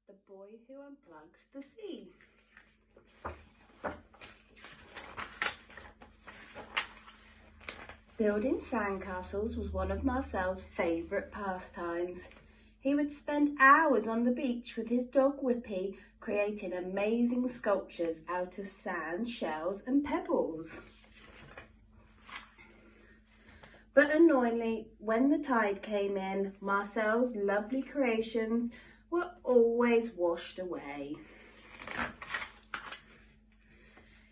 The Boy Who Unplugged the Sea. Building sandcastles was one of Marcel's favourite pastimes. He would spend hours on the beach with his dog Whippy, creating amazing sculptures out of sand, shells and pebbles. But annoyingly, when the tide came in, Marcel's lovely creations were always washed away.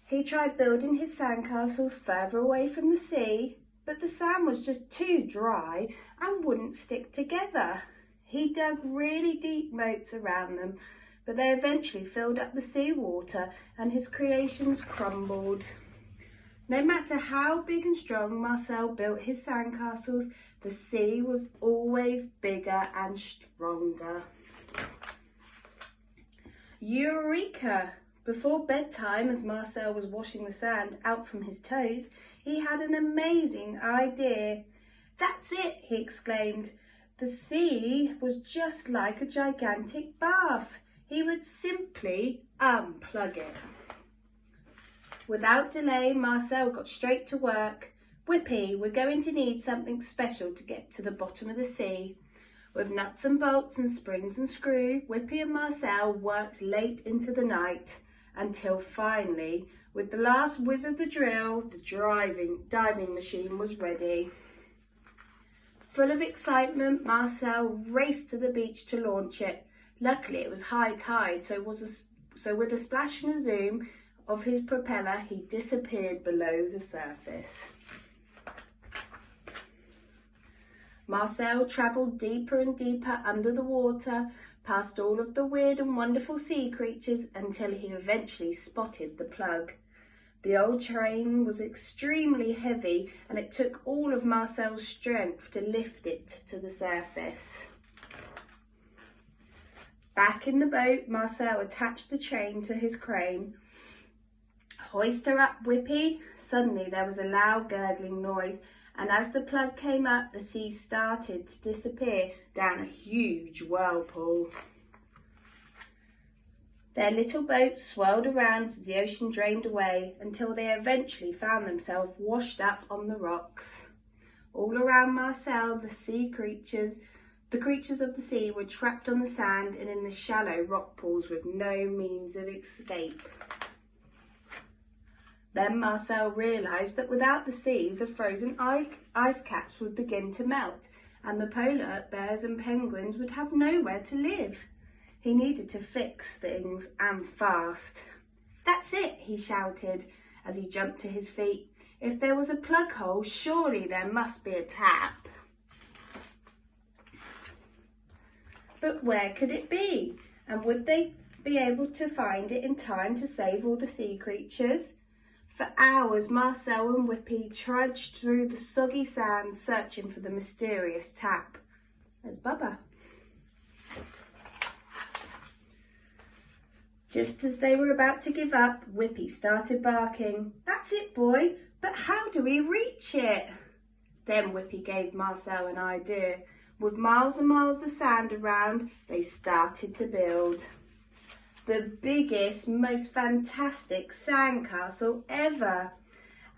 He tried building his sandcastles further away from the sea, but the sand was just too dry and wouldn't stick together. He dug really deep moats around them, but they eventually filled up the seawater and his creations crumbled. No matter how big and strong Marcel built his sandcastles, the sea was always bigger and stronger. Eureka! Before bedtime, as Marcel was washing the sand out from his toes, he had an amazing idea. "That's it," he exclaimed. The sea was just like a gigantic bath. He would simply unplug it. Without delay, Marcel got straight to work. "Whippy, we're going to need something special to get to the bottom of the sea." With nuts and bolts and springs and screw, Whippy and Marcel worked late into the night until finally, with the last whiz of the drill, the diving machine was ready. Full of excitement, Marcel raced to the beach to launch it. Luckily, it was high tide, so with a splash and a zoom of his propeller, he disappeared below the surface. Marcel travelled deeper and deeper under the water, past all of the weird and wonderful sea creatures, until he eventually spotted the plug. The old train was extremely heavy, and it took all of Marcel's strength to lift it to the surface. Back in the boat, Marcel attached the chain to his crane. "Hoist her up, Whippy." Suddenly there was a loud gurgling noise, and as the plug came up, the sea started to disappear down a huge whirlpool. Their little boat swirled around as the ocean drained away until they eventually found themselves washed up on the rocks. All around Marcel, the creatures of the sea were trapped on the sand and in the shallow rock pools with no means of escape. Then Marcel realised that without the sea, the frozen ice caps would begin to melt and the polar bears and penguins would have nowhere to live. He needed to fix things, and fast. "That's it," he shouted as he jumped to his feet. "If there was a plug hole, surely there must be a tap." But where could it be? And would they be able to find it in time to save all the sea creatures? For hours, Marcel and Whippy trudged through the soggy sand searching for the mysterious tap. There's Bubba. Just as they were about to give up, Whippy started barking. "That's it, boy, but how do we reach it?" Then Whippy gave Marcel an idea. With miles and miles of sand around, they started to build the biggest, most fantastic sandcastle ever.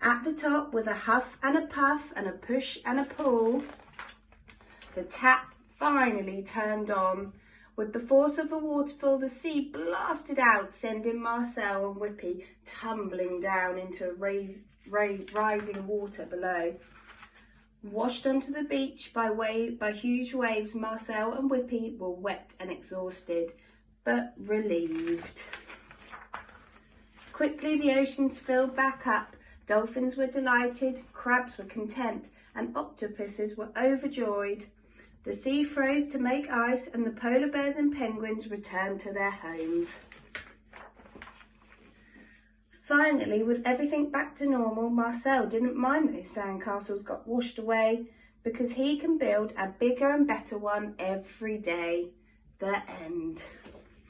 At the top, with a huff and a puff and a push and a pull, the tap finally turned on. With the force of the waterfall, the sea blasted out, sending Marcel and Whippy tumbling down into rising water below. Washed onto the beach by huge waves, Marcel and Whippy were wet and exhausted, but relieved. Quickly the oceans filled back up. Dolphins were delighted, crabs were content, and octopuses were overjoyed. The sea froze to make ice, and the polar bears and penguins returned to their homes. Finally, with everything back to normal, Marcel didn't mind that his sandcastles got washed away, because he can build a bigger and better one every day. The end.